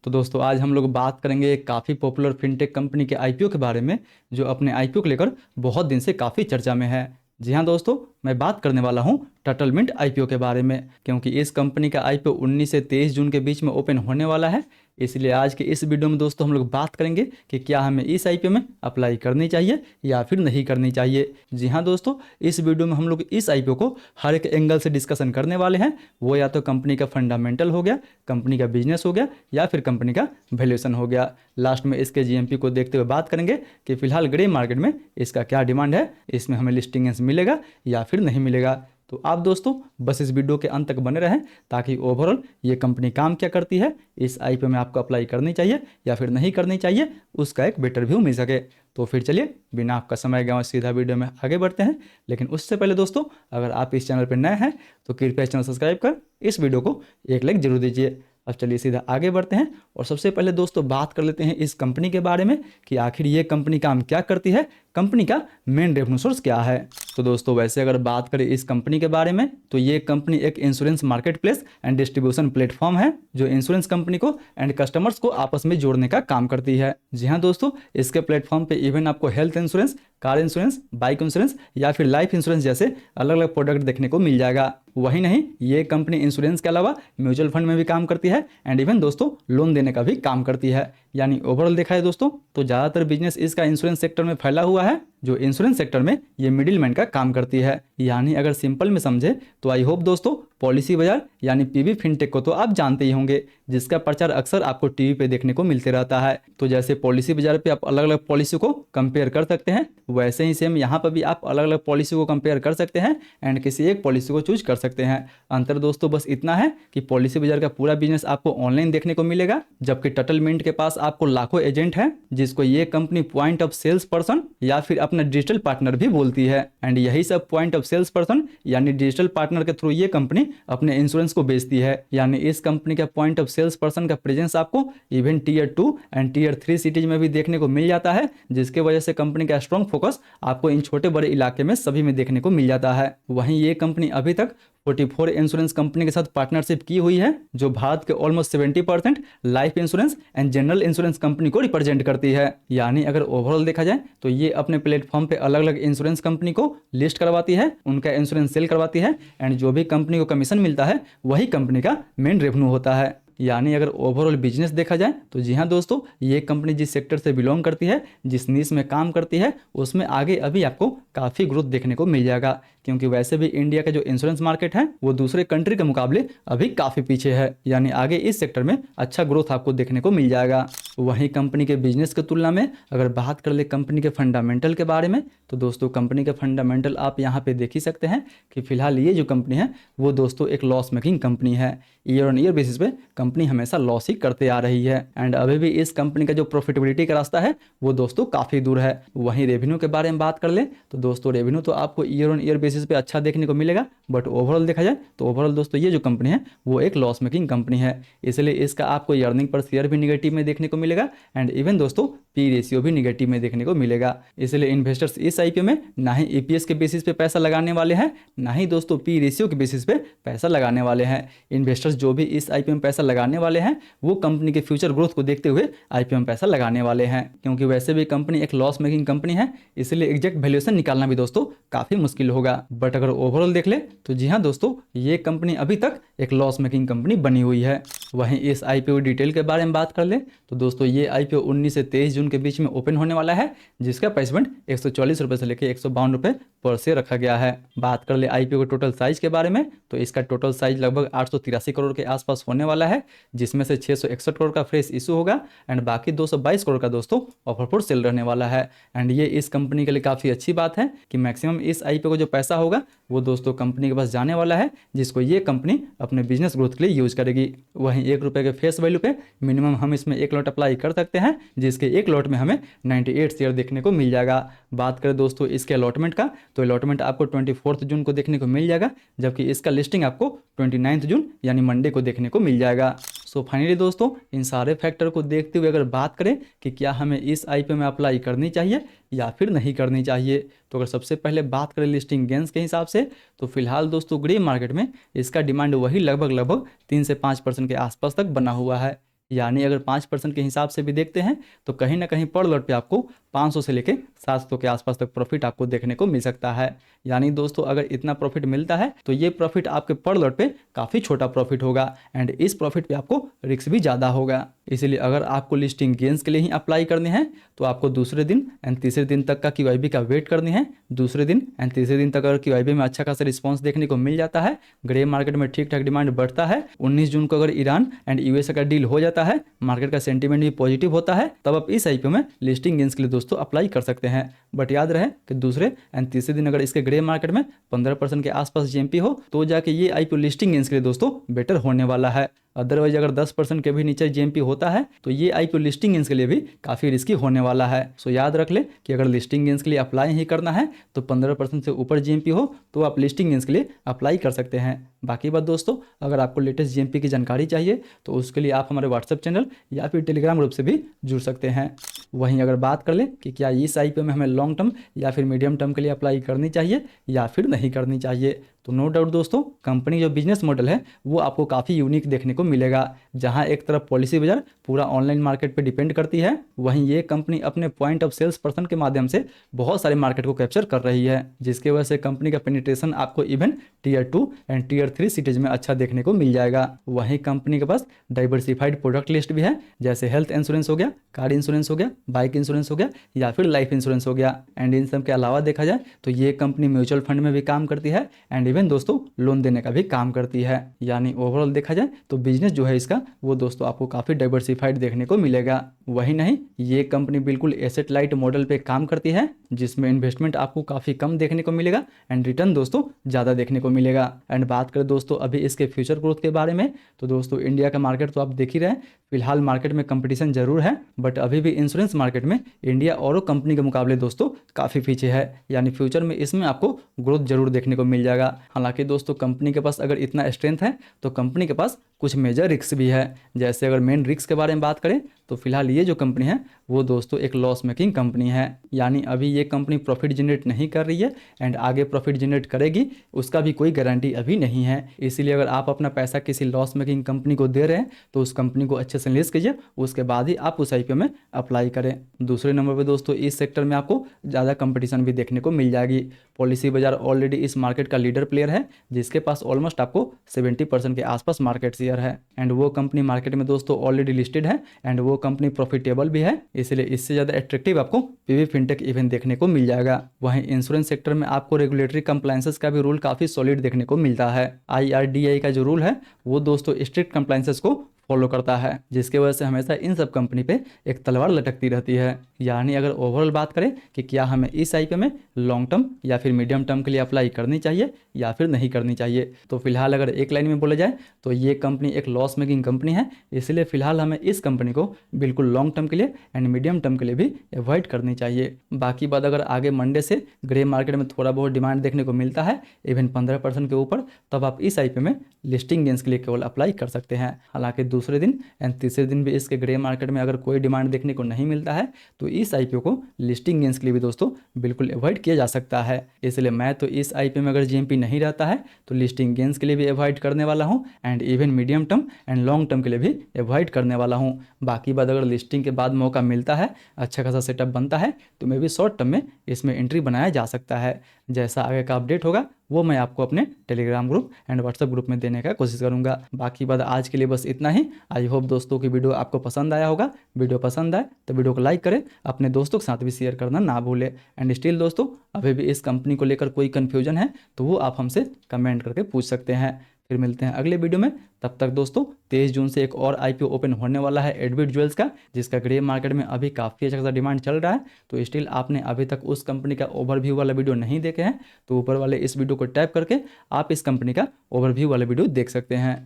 तो दोस्तों आज हम लोग बात करेंगे एक काफ़ी पॉपुलर फिनटेक कंपनी के आईपीओ के बारे में, जो अपने आईपीओ को लेकर बहुत दिन से काफ़ी चर्चा में है। जी हाँ दोस्तों, मैं बात करने वाला हूँ टटलमिंट आईपीओ के बारे में, क्योंकि इस कंपनी का आईपीओ 19 से 23 जून के बीच में ओपन होने वाला है। इसलिए आज के इस वीडियो में दोस्तों हम लोग बात करेंगे कि क्या हमें इस आईपीओ में अप्लाई करनी चाहिए या फिर नहीं करनी चाहिए। जी हाँ दोस्तों, इस वीडियो में हम लोग इस आईपीओ को हर एक एंगल से डिस्कशन करने वाले हैं। वो या तो कंपनी का फंडामेंटल हो गया, कंपनी का बिजनेस हो गया, या फिर कंपनी का वैल्यूएशन हो गया। लास्ट में इसके जीएमपी को देखते हुए बात करेंगे कि फिलहाल ग्रे मार्केट में इसका क्या डिमांड है, इसमें हमें लिस्टिंग मिलेगा या फिर नहीं मिलेगा। तो आप दोस्तों बस इस वीडियो के अंत तक बने रहें, ताकि ओवरऑल ये कंपनी काम क्या करती है, इस आईपीओ में आपको अप्लाई करनी चाहिए या फिर नहीं करनी चाहिए, उसका एक बेटर व्यू मिल सके। तो फिर चलिए बिना आपका समय गंवाए सीधा वीडियो में आगे बढ़ते हैं। लेकिन उससे पहले दोस्तों, अगर आप इस चैनल पर नए हैं तो कृपया चैनल सब्सक्राइब कर इस वीडियो को एक लाइक जरूर दीजिए। अब चलिए सीधा आगे बढ़ते हैं और सबसे पहले दोस्तों बात कर लेते हैं इस कंपनी के बारे में कि आखिर ये कंपनी काम क्या करती है, कंपनी का मेन रेवेन्यू सोर्स क्या है। तो दोस्तों वैसे अगर बात करें इस कंपनी के बारे में, तो ये कंपनी एक insurance market place and distribution platform है, जो इंश्योरेंस कंपनी को एंड कस्टमर्स को आपस में जोड़ने का काम करती है। जी हाँ दोस्तों, इसके प्लेटफॉर्म पे इवन आपको health insurance, car insurance, bike insurance या फिर लाइफ इंश्योरेंस जैसे अलग अलग प्रोडक्ट देखने को मिल जाएगा। वही नहीं, ये कंपनी इंश्योरेंस के अलावा म्यूचुअल फंड में भी काम करती है एंड इवन दोस्तों लोन देने का भी काम करती है। यानी ओवरऑल देखा है दोस्तों, तो ज़्यादातर बिजनेस इसका इंश्योरेंस सेक्टर में फैला हुआ है, जो इंश्योरेंस सेक्टर में ये मिडिल मैन का काम करती है। यानी अगर सिंपल में समझे तो आई होप दोस्तों पॉलिसी बाजार यानी पीबी फिनटेक को तो आप जानते ही होंगे, जिसका प्रचार अक्सर आपको टीवी पे देखने को मिलते रहता है। तो जैसे पॉलिसी बाजार पे आप अलग अलग पॉलिसी को कंपेयर कर सकते हैं, वैसे ही सेम यहाँ पर भी आप अलग अलग पॉलिसी को कंपेयर कर सकते हैं एंड किसी एक पॉलिसी को चूज कर सकते हैं। अंतर दोस्तों बस इतना है कि पॉलिसी बाजार का पूरा बिजनेस आपको ऑनलाइन देखने को मिलेगा, जबकि टटलमिंट के पास आपको लाखों एजेंट हैं, जिसको ये company point of sales person या फिर अपना डिजिटल पार्टनर भी बोलती है। एंड यही सब पॉइंट ऑफ सेल्स पर्सन यानी डिजिटल पार्टनर के थ्रू ये कंपनी अपने इंश्योरेंस को बेचती है। यानी इस कंपनी का पॉइंट ऑफ सेल्स पर्सन का प्रेजेंस आपको even tier 2 and tier 3 cities में भी देखने को मिल जाता है, जिसके वजह से कंपनी का स्ट्रॉन्ग फोकस आपको इन छोटे बड़े इलाके में सभी में देखने को मिल जाता है। वहीं ये कंपनी अभी तक 44 इंश्योरेंस कंपनी के साथ पार्टनरशिप की हुई है, जो भारत के almost 70% life insurance and general insurance company को रिप्रेजेंट करती है। यानी अगर ओवरऑल देखा जाए तो ये अपने प्लेटफॉर्म पे अलग अलग इंश्योरेंस कंपनी को लिस्ट करवाती है, उनका इंश्योरेंस सेल करवाती है एंड जो भी कंपनी को कमीशन मिलता है वही कंपनी का मेन रेवेन्यू होता है। यानी अगर ओवरऑल बिजनेस देखा जाए तो जी हाँ दोस्तों, ये कंपनी जिस सेक्टर से बिलोंग करती है, जिस नीश में काम करती है, उसमें आगे अभी आपको काफ़ी ग्रोथ देखने को मिल जाएगा, क्योंकि वैसे भी इंडिया का जो इंश्योरेंस मार्केट है वो दूसरे कंट्री के मुकाबले अभी काफ़ी पीछे है। यानी आगे इस सेक्टर में अच्छा ग्रोथ आपको देखने को मिल जाएगा। वहीं कंपनी के बिजनेस की तुलना में अगर बात कर ले कंपनी के फंडामेंटल के बारे में, तो दोस्तों कंपनी के फंडामेंटल आप यहाँ पे देख ही सकते हैं कि फिलहाल ये जो कंपनी है वो दोस्तों एक लॉस मेकिंग कंपनी है। ईयर ऑन ईयर बेसिस पे कंपनी हमेशा लॉस ही करते आ रही है एंड अभी भी इस कंपनी का जो प्रॉफिटेबिलिटी का रास्ता है वो दोस्तों काफ़ी दूर है। वहीं रेवेन्यू के बारे में बात कर ले तो दोस्तों रेवेन्यू तो आपको ईयर ऑन ईयर बेसिस पे अच्छा देखने को मिलेगा, बट ओवरऑल देखा जाए तो ओवरऑल दोस्तों ये जो कंपनी है वो एक लॉस मेकिंग कंपनी है, इसलिए इसका आपको अर्निंग पर शेयर भी निगेटिव में देखने को मिलेगा एंड इवन दोस्तों पी रेशियो भी निगेटिव में देखने को मिलेगा। इसलिए इन्वेस्टर्स इस आईपीओ में ना ही ईपीएस के बेसिस पे पैसा लगाने वाले हैं, ना ही दोस्तों पी रेशियो के बेसिस पे पैसा लगाने वाले हैं। इन्वेस्टर्स जो भी इस आईपीओ में पैसा लगाने वाले हैं वो कंपनी के फ्यूचर ग्रोथ को देखते हुए आईपीओ में पैसा लगाने वाले हैं, क्योंकि वैसे भी कंपनी एक लॉस मेकिंग कंपनी है, इसलिए एग्जैक्ट वैल्यूएशन निकालना भी दोस्तों काफ़ी मुश्किल होगा। बट अगर ओवरऑल देख ले तो जी हाँ दोस्तों, ये कंपनी अभी तक एक लॉस मेकिंग कंपनी बनी हुई है। वहीं इस आईपीओ डिटेल के बारे में बात कर ले तो दोस्तों ये आईपीओ 19 से 23 जून के बीच में ओपन होने वाला है, जिसका प्राइसमेंट 140 रुपये से लेकर 152 रुपये पर शेयर रखा गया है। बात कर ले आईपीओ के टोटल साइज के बारे में, तो इसका टोटल साइज लगभग 883 करोड़ के आसपास होने वाला है, जिसमें से 661 करोड़ का फ्रेश इशू होगा एंड बाकी 222 करोड़ का दोस्तों ऑफर फॉर सेल रहने वाला है। एंड ये इस कंपनी के लिए काफ़ी अच्छी बात है कि मैक्सिमम इस आईपीओ का जो पैसा होगा वो दोस्तों कंपनी के पास जाने वाला है, जिसको ये कंपनी अपने बिजनेस ग्रोथ के लिए यूज करेगी। वहीं 1 रुपये के फेस वैल्यू पे मिनिमम हम इसमें 1 लॉट अप्लाई कर सकते हैं, जिसके 1 लॉट में हमें 98 शेयर देखने को मिल जाएगा। बात करें दोस्तों इसके अलॉटमेंट का, तो अलॉटमेंट आपको 24 जून को देखने को मिल जाएगा, जबकि इसका लिस्टिंग आपको 29 जून यानी मंडे को देखने को मिल जाएगा। सो फाइनली दोस्तों, इन सारे फैक्टर को देखते हुए अगर बात करें कि क्या हमें इस आईपीओ में अप्लाई करनी चाहिए या फिर नहीं करनी चाहिए, तो अगर सबसे पहले बात करें लिस्टिंग गेंस के हिसाब से, तो फिलहाल दोस्तों ग्रे मार्केट में इसका डिमांड वही लगभग 3 से 5% के आसपास तक बना हुआ है। यानी अगर 5% के हिसाब से भी देखते हैं तो कहीं ना कहीं पर लॉट पे आपको 500 से लेके 700 के आसपास तक प्रॉफिट आपको देखने को मिल सकता है। यानी दोस्तों अगर इतना प्रॉफिट मिलता है तो ये प्रॉफिट आपके पर लॉट पे काफ़ी छोटा प्रॉफिट होगा एंड इस प्रॉफिट पे आपको रिस्क भी ज़्यादा होगा। इसीलिए अगर आपको लिस्टिंग गेंस के लिए ही अप्लाई करने हैं तो आपको दूसरे दिन एंड तीसरे दिन तक का QIB का वेट करनी है। दूसरे दिन एंड तीसरे दिन तक अगर QIB में अच्छा खासा रिस्पॉन्स देखने को मिल जाता है, ग्रे मार्केट में ठीक ठाक डिमांड बढ़ता है, 19 जून को अगर ईरान एंड USA का डील हो जाता है, मार्केट का सेंटीमेंट भी पॉजिटिव होता है, तब आप इस IPO में लिस्टिंग गेंस के लिए दोस्तों अप्लाई कर सकते हैं। बट याद रहे कि दूसरे एंड तीसरे दिन अगर इसके ग्रे मार्केट में 15% के आसपास GMP हो तो जाके ये IPO लिस्टिंग गेंस के लिए दोस्तों बेटर होने वाला है। अदरवाइज अगर 10% के भी नीचे GMP होता है तो ये IPO लिस्टिंग गेंस के लिए भी काफ़ी रिस्की होने वाला है। सो याद रख ले कि अगर लिस्टिंग गेंस के लिए अप्लाई ही करना है तो 15% से ऊपर GMP हो तो आप लिस्टिंग गेंस के लिए अप्लाई कर सकते हैं। बाकी बात दोस्तों, अगर आपको लेटेस्ट GMP की जानकारी चाहिए तो उसके लिए आप हमारे व्हाट्सएप चैनल या फिर टेलीग्राम ग्रुप से भी जुड़ सकते हैं। वहीं अगर बात कर ले कि क्या इस IPO में हमें लॉन्ग टर्म या फिर मीडियम टर्म के लिए अप्लाई करनी चाहिए या फिर नहीं करनी चाहिए, तो नो डाउट दोस्तों कंपनी जो बिजनेस मॉडल है वो आपको काफ़ी यूनिक देखने को मिलेगा। जहां एक तरफ पॉलिसी बाजार पूरा ऑनलाइन मार्केट पे डिपेंड करती है, वहीं ये कंपनी अपने पॉइंट ऑफ सेल्स पर्सन के माध्यम से बहुत सारे मार्केट को कैप्चर कर रही है, जिसके वजह से कंपनी का पेनिट्रेशन आपको even Tier 2 and Tier 3 cities में अच्छा देखने को मिल जाएगा। वहीं कंपनी के पास डाइवर्सिफाइड प्रोडक्ट लिस्ट भी है, जैसे हेल्थ इंश्योरेंस हो गया, कार इंश्योरेंस हो गया, बाइक इंश्योरेंस हो गया या फिर लाइफ इंश्योरेंस हो गया। एंड इन सब के अलावा देखा जाए तो ये कंपनी म्यूचुअल फंड में भी काम करती है एंड इवन दोस्तों लोन देने का भी काम करती है। यानी ओवरऑल देखा जाए तो बिजनेस जो है इसका वो दोस्तों आपको काफ़ी डाइवर्सिफाइड देखने को मिलेगा। वही नहीं, ये कंपनी बिल्कुल एसेट लाइट मॉडल पे काम करती है, जिसमें इन्वेस्टमेंट आपको काफ़ी कम देखने को मिलेगा एंड रिटर्न दोस्तों ज़्यादा देखने को मिलेगा। एंड बात करें दोस्तों अभी इसके फ्यूचर ग्रोथ के बारे में, तो दोस्तों इंडिया का मार्केट तो आप देख ही रहे हैं, फिलहाल मार्केट में कंपटीशन जरूर है, बट अभी भी इंश्योरेंस मार्केट में इंडिया और कंपनी के मुकाबले दोस्तों काफ़ी पीछे है। यानी फ्यूचर में इसमें आपको ग्रोथ जरूर देखने को मिल जाएगा। हालांकि दोस्तों कंपनी के पास अगर इतना स्ट्रेंथ है तो कंपनी के पास कुछ मेजर रिस्क भी है। जैसे अगर मेन रिस्क के बारे में बात करें तो फिलहाल ये जो कंपनी है वो दोस्तों एक लॉस मेकिंग कंपनी है। यानी अभी ये कंपनी प्रॉफिट जनरेट नहीं कर रही है एंड आगे प्रॉफिट जनरेट करेगी उसका भी कोई गारंटी अभी नहीं है। इसीलिए अगर आप अपना पैसा किसी लॉस मेकिंग कंपनी को दे रहे हैं तो उस कंपनी को अच्छे से लिस्ट कीजिए, उसके बाद ही आप उस IPO में अप्लाई करें। दूसरे नंबर पर दोस्तों इस सेक्टर में आपको ज़्यादा कंपटीशन भी देखने को मिल जाएगी। पॉलिसी बाजार ऑलरेडी इस मार्केट का लीडर प्लेयर है, जिसके पास ऑलमोस्ट आपको 70% के आसपास मार्केट शेयर है एंड वो कंपनी मार्केट में दोस्तों ऑलरेडी लिस्टेड है एंड वो कंपनी प्रॉफिटेबल भी है। इसलिए इससे ज़्यादा एट्रैक्टिव आपको PB फिनटेक इवेंट देखने को मिल जाएगा। वहीं इंश्योरेंस सेक्टर में आपको रेगुलेटरी कंप्लायंसेस का भी रूल काफ़ी सॉलिड देखने को मिलता है। IRDAI का जो रूल है वो दोस्तों स्ट्रिक्ट कंप्लायंसेस को फॉलो करता है, जिसके वजह से हमेशा इन सब कंपनी पे एक तलवार लटकती रहती है। यानी अगर ओवरऑल बात करें कि क्या हमें इस IPO में लॉन्ग टर्म या फिर मीडियम टर्म के लिए अप्लाई करनी चाहिए या फिर नहीं करनी चाहिए, तो फिलहाल अगर एक लाइन में बोला जाए तो ये कंपनी एक लॉस मेकिंग कंपनी है। इसलिए फिलहाल हमें इस कंपनी को बिल्कुल लॉन्ग टर्म के लिए एंड मीडियम टर्म के लिए भी अवॉइड करनी चाहिए। बाकी बात अगर आगे मंडे से ग्रे मार्केट में थोड़ा बहुत डिमांड देखने को मिलता है इवन 15% के ऊपर, तब आप इस IPO में लिस्टिंग गेंस के लिए केवल अप्लाई कर सकते हैं। हालांकि दूसरे दिन एंड तीसरे दिन भी इसके ग्रे मार्केट में अगर कोई डिमांड देखने को नहीं मिलता है तो इस IPO को लिस्टिंग गेंस के लिए भी दोस्तों बिल्कुल अवॉइड किया जा सकता है। इसलिए मैं तो इस IPO में अगर GMP नहीं रहता है तो लिस्टिंग गेंस के लिए भी अवॉइड करने वाला हूं and even medium term and long term के लिए भी अवॉइड करने वाला हूं। बाकी बात अगर लिस्टिंग के बाद मौका मिलता है, अच्छा खासा सेटअप बनता है, तो मे भी शॉर्ट टर्म में इसमें एंट्री बनाया जा सकता है। जैसा आगे का अपडेट होगा वो मैं आपको अपने Telegram group and WhatsApp group में देने का कोशिश करूंगा। बाकी बात आज के लिए बस इतना ही। आई होप दोस्तों की वीडियो आपको पसंद आया होगा। वीडियो पसंद आए तो वीडियो को लाइक करें, अपने दोस्तों के साथ भी शेयर करना ना भूलें। एंड स्टिल दोस्तों अभी भी इस कंपनी को लेकर कोई कन्फ्यूजन है तो वो आप हमसे कमेंट करके पूछ सकते हैं। फिर मिलते हैं अगले वीडियो में। तब तक दोस्तों 23 जून से एक और IPO ओपन होने वाला है एडविट ज्वेल्स का, जिसका ग्रे मार्केट में अभी काफ़ी अच्छा खासा डिमांड चल रहा है। तो स्टिल आपने अभी तक उस कंपनी का ओवरव्यू वाला वीडियो नहीं देखे हैं तो ऊपर वाले इस वीडियो को टैप करके आप इस कंपनी का ओवरव्यू वाला वीडियो देख सकते हैं।